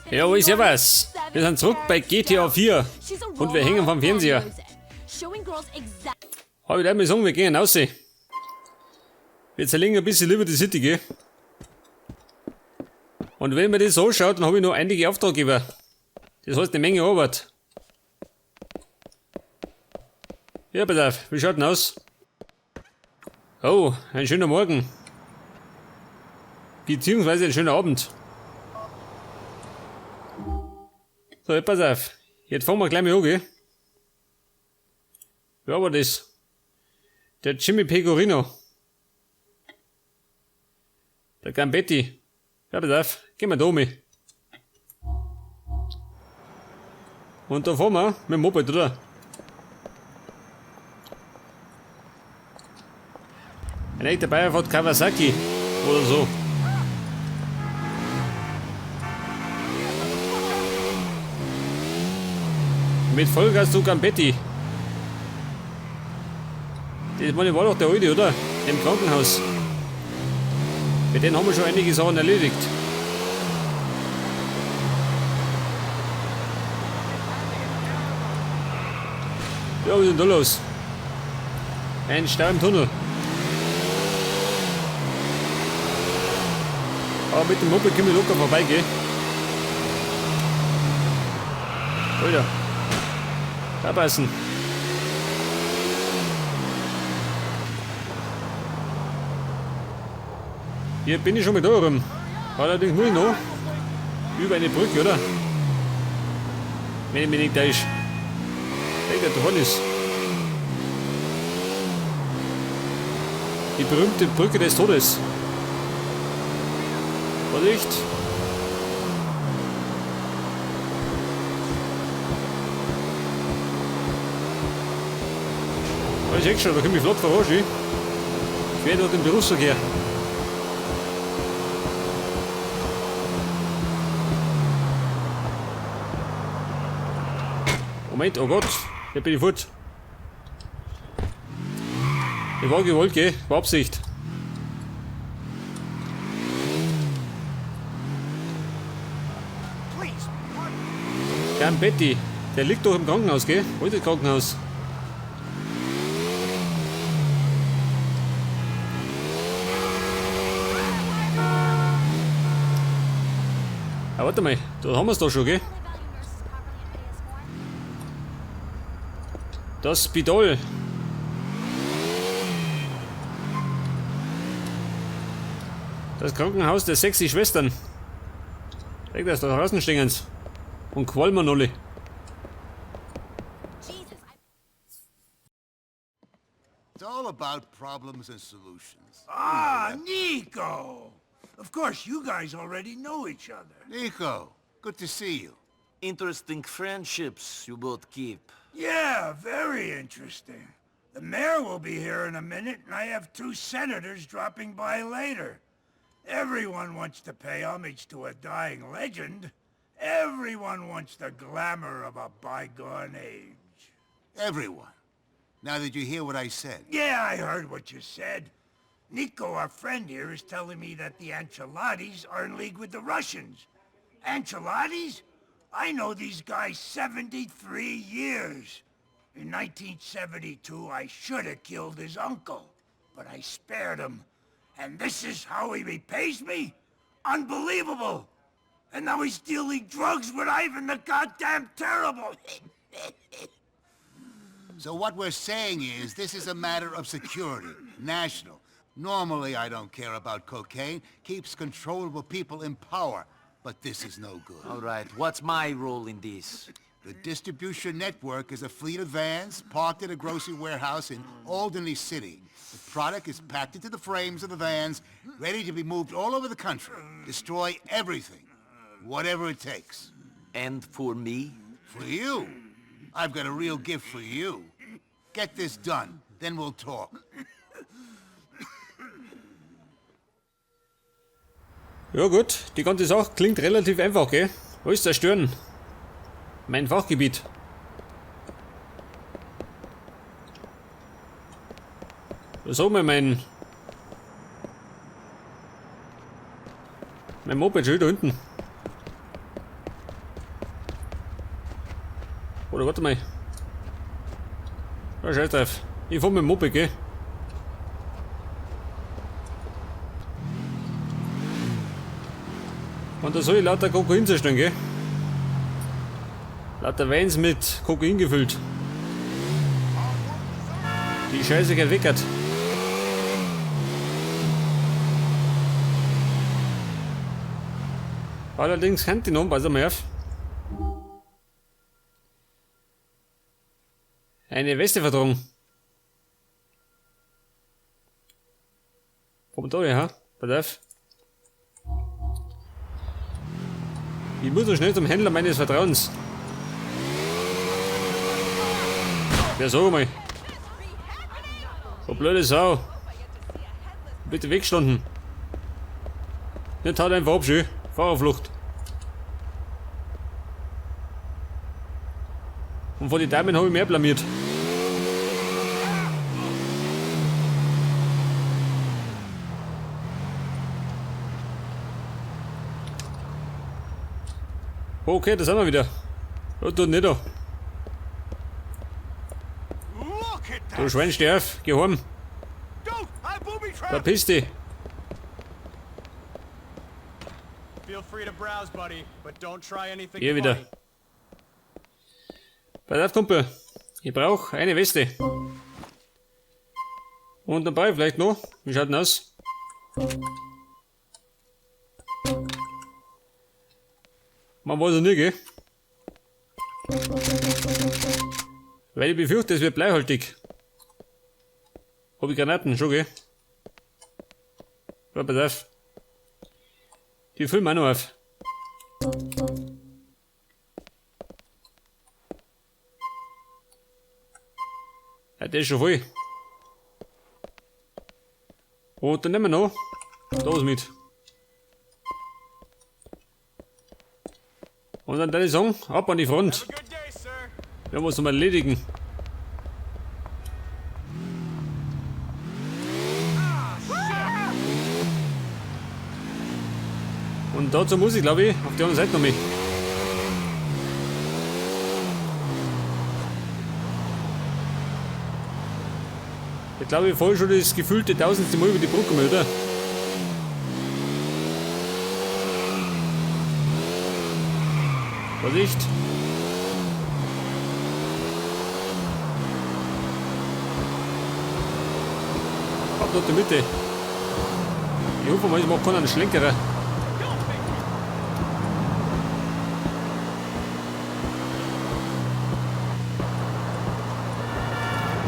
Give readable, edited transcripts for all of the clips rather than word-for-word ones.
Ja, ist ja was. Wir sind zurück bei GTA 4 und wir hängen vom Fernseher. Hab ich einmal gesagt, wir gehen raus. Wir zerlegen ein bisschen über die City, gell? Und wenn man das so schaut, dann habe ich noch einige Auftraggeber. Das heißt eine Menge Arbeit. Ja, pass auf, wie schaut denn aus? Oh, ein schöner Morgen. Beziehungsweise ein schöner Abend. So, pass auf. Jetzt fangen wir gleich mal an, gell? Wer war das? Der Jimmy Pecorino. Der Gambetti. Ja, pass auf. Gehen wir da mit. Und da fahren wir mit dem Moped, oder? Ein echter Bayer fährt Kawasaki. Oder so. Mit Vollgas zu Gambetti. Das war doch der alte, oder? Im Krankenhaus. Mit denen haben wir schon einige Sachen erledigt. Ja, was ist denn da los? Ein Stau im Tunnel. Aber mit dem Moped können wir locker vorbei, gell? Alter. Abpassen. Hier bin ich schon mit da rum. Allerdings muss ich noch über eine Brücke, oder? Wenn ich mich nicht täusche. Der dran ist. Die berühmte Brücke des Todes. Vorsicht! Ich sehe schon, da komme ich flott verarschen. Ich werde dort im Berufsverkehr. Moment, oh Gott, jetzt bin ich fort. Das war gewollt, gell? War Absicht. Gambetti, der liegt doch im Krankenhaus, gell? Altes Krankenhaus. Ah, warte mal, da haben wir es doch schon, gell? Das Spital. Das Krankenhaus der 6 Schwestern. Denk das, da draußen stehen sie. Und qualmen alle. It's all about problems and solutions. Ah, Nico! Of course, you guys already know each other. Nico, good to see you. Interesting friendships you both keep. Yeah, very interesting. The mayor will be here in a minute, and I have 2 senators dropping by later. Everyone wants to pay homage to a dying legend. Everyone wants the glamour of a bygone age. Everyone. Now did you hear what I said? Yeah, I heard what you said. Nico, our friend here, is telling me that the Ancelottis are in league with the Russians. Ancelottis? I know these guys 73 years. In 1972, I should have killed his uncle, but I spared him. And this is how he repays me? Unbelievable! And now he's dealing drugs with Ivan the goddamn Terrible! So what we're saying is, this is a matter of security, national. Normally I don't care about cocaine, keeps controllable people in power. But this is no good. All right, what's my role in this? The distribution network is a fleet of vans parked at a grocery warehouse in Albany City. The product is packed into the frames of the vans, ready to be moved all over the country. Destroy everything, whatever it takes. And for me? For you, I've got a real gift for you. Get this done, then we'll talk. Ja gut, die ganze Sache klingt relativ einfach, gell? Alles zerstören. Mein Fachgebiet. Sag mal, mein Moped schon da unten. Oder warte mal. Ja, scheiß drauf. Ich fahr mit dem Moped, gell? Und da soll ich lauter Kokain zerstören, gell? Lauter Vans mit Kokain gefüllt. Die Scheiße geht weg. Allerdings kennt die noch, pass mal auf. Eine Weste vertragen. Komm da her, pass auf. Ich muss so schnell zum Händler meines Vertrauens. Ja, sag mal. So blöde Sau. Bitte wegstanden. Nicht halt einfach ab, schön. Fahrerflucht. Und von den Damen habe ich mehr blamiert. Okay, da sind wir wieder. Oh, du nicht da. Du Schwein, steh auf. Geh heim. Verpiss dich. Hier wieder. Pass auf, Kumpel. Ich brauche eine Weste. Und dabei vielleicht noch. Wie schaut denn aus? Man weiß ja nicht, gell? Weil ich befürchte, es wird bleihaltig. Hab ich Granaten, schon, gell? Ja, pass auf. Die füllen wir auch noch auf. Ja, der ist schon voll. Und dann nehmen wir noch das mit. Und dann würde ich sagen, ab an die Front. Wir haben was zum Erledigen. Und dazu muss ich, glaube ich, auf die andere Seite noch mit. Ich glaube, ich fahre schon das gefühlte tausendste Mal über die Brücke mal, oder? Vorsicht! Ab dort in die Mitte. Ich hoffe mal, ich mache keinen Schlenkerer.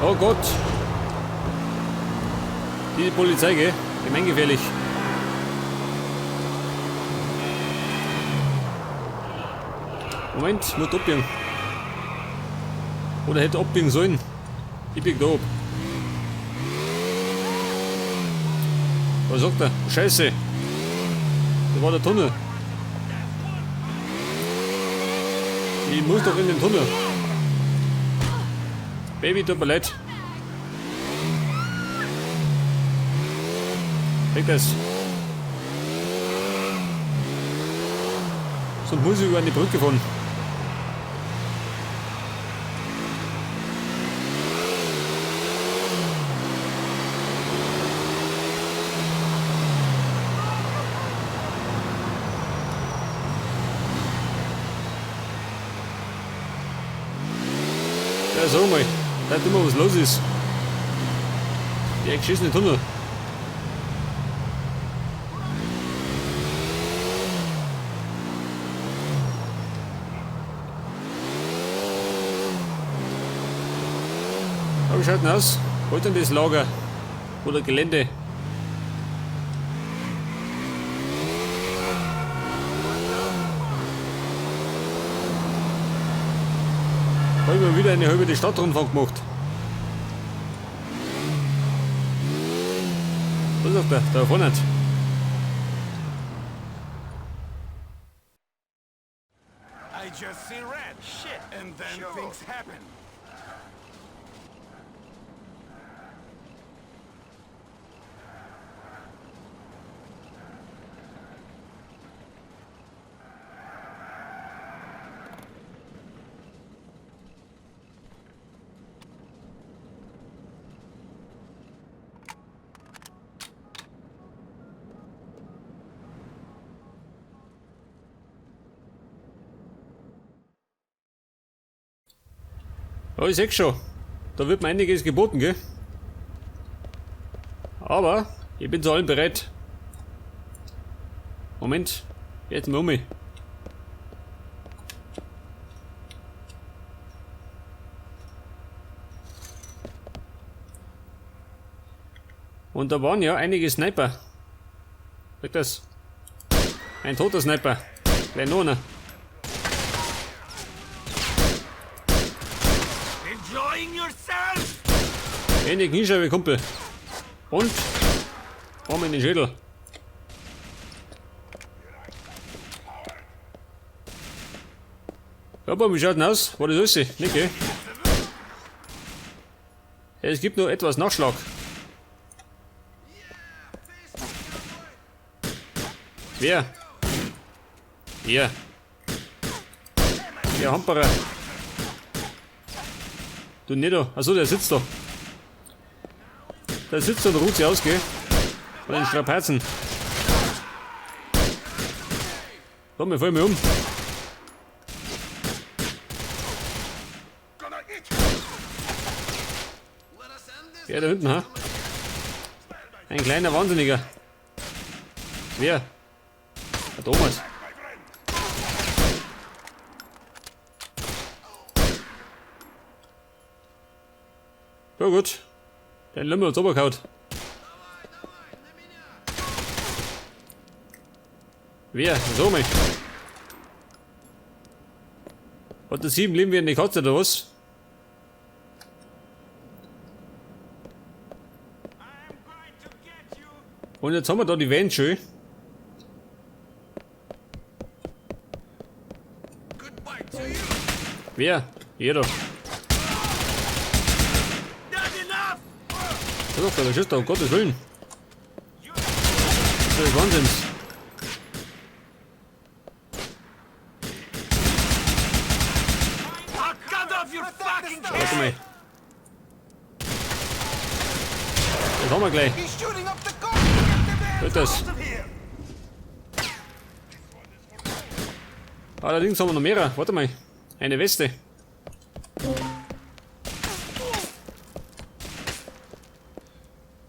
Oh Gott! Die Polizei, gell? Gemeingefährlich. Moment, nur abbiegen. Oder hätte abbiegen sollen. Ich bieg da ab. Was sagt er? Scheiße. Das war der Tunnel. Ich muss doch in den Tunnel. Baby, tut mir leid. Weg das. Sonst muss ich über eine Brücke fahren. Ja, sag mal, da immer was los ist. Die geschissene Tunnel. Aber wie schaut denn aus? Wo ist denn das Lager? Oder Gelände? Da habe ich mal wieder eine halbe Stadtrundfahrt gemacht. Was sagt der? Da vorne nicht. I just see red shit and then things happen. Ja, ich seh's schon. Da wird mir einiges geboten, gell? Aber ich bin zu allem bereit. Moment. Jetzt mal um mich. Und da waren ja einige Sniper. Sag das. Ein toter Sniper. Gleich noch einer. Enjoying yourself? In die Kniescheibe, Kumpel. Und komm in den Schädel. Ja, aber wie schaut denn aus? War das alles? Nicht, gell? Ja, es gibt nur etwas Nachschlag. Wer? Hier. Der Hamperer. Du nicht da. Achso, der sitzt da. Der sitzt da und ruht sich aus, gell? Von den Strapazen. Komm, wir fallen mich um. Wer da hinten, ha? Ein kleiner Wahnsinniger. Wer? Der Thomas. Ja gut. Den Lümmel hat's obergehaut. Wer? So mich. Hat der 7 Leben wie eine Katze oder was? Und jetzt haben wir da die Van schön. Wer? Jeder. Ja doch, der schießt da, um Gottes Willen. Das ist Wahnsinn. Warte mal. Das haben wir gleich. Was ist das? Allerdings haben wir noch mehrere. Warte mal. Eine Weste.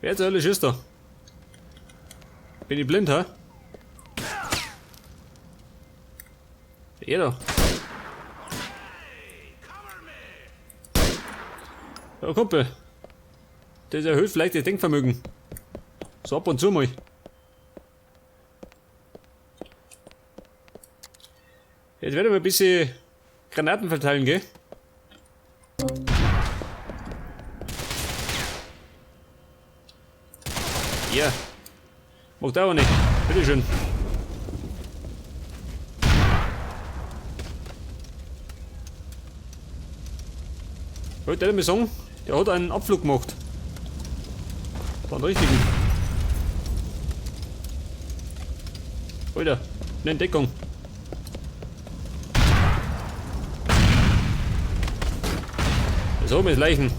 Wer zur Hölle schießt da? Bin ich blind, ha? Jeder. Ja, Kumpel. Das erhöht vielleicht das Denkvermögen. So ab und zu mal. Jetzt werden wir ein bisschen Granaten verteilen, gell? Ja. Macht auch nicht. Bitteschön. Wollte der mir sagen, der hat einen Abflug gemacht. War einen richtigen. Alter, eine Entdeckung. Das haben wir jetzt Leichen.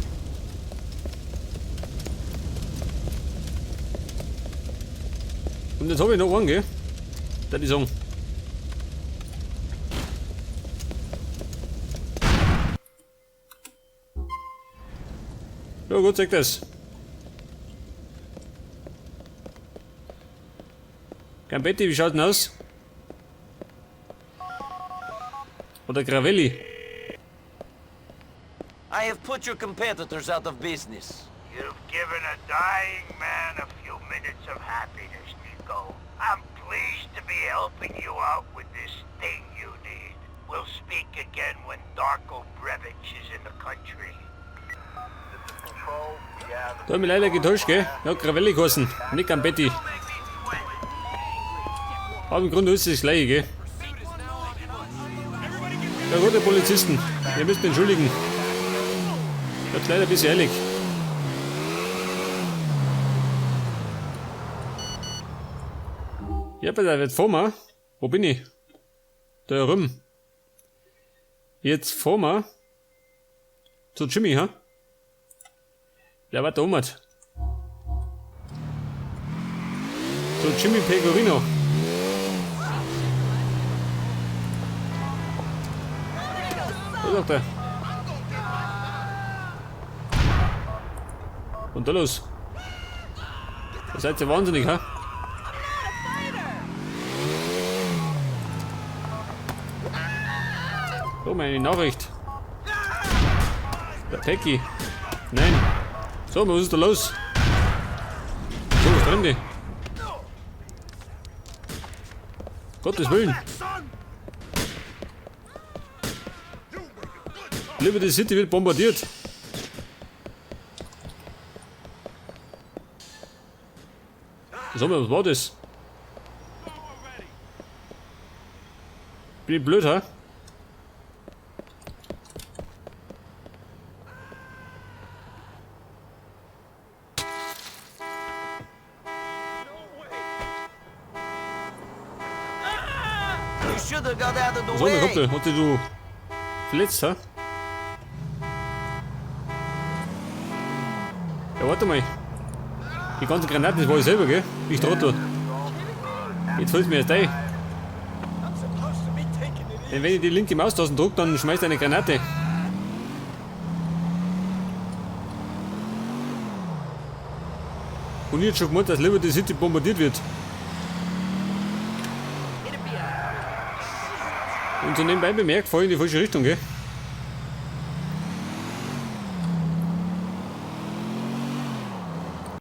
Und jetzt habe ich noch einen, gell? Da die sagen. Ja gut, sag das. Gambetti, wie schaut denn aus? Oder Gravelli? I have put your competitors out of business. You've given a dying man a few minutes of happiness, Nico. I'm pleased to be helping you out with this thing you need. We'll speak again when Darko Brevich is in the country. Da hab ich leider getäuscht, gell? Ja, Gravelli geheißen, nicht Gambetti. Aber im Grunde ist es das gleiche, gell? Ja gut, ihr Polizisten, ihr müsst mich entschuldigen. Ich hab's leider ein bisschen eilig. Ja, pass auf, jetzt fahren wir. Wo bin ich? Da herum. Jetzt fahren wir zu Jimmy, ha? Der war da oben. Zu Jimmy Pecorino. Da sagt er. Und da los. Ihr seid ja wahnsinnig, ha? Oh, meine Nachricht. Der Peggy. Nein. So, was ist da los? So, was drin? Gottes Willen. Liberty City wird bombardiert. Sag mal, was war das? Bin ich blöd, ha? You should have got out of the So, mein way. Kumpel, hat dich du verletzt, ha? Ja, warte mal. Die ganzen Granaten, das war ich selber, gell? Ich Trottel. Jetzt fällt mir erst ein. Denn wenn ich die linke Maustaste drücke, dann schmeißt eine Granate. Und ich hab schon gemeint, dass Liberty City bombardiert wird. Und so nebenbei bemerkt, fahre ich in die falsche Richtung, gell?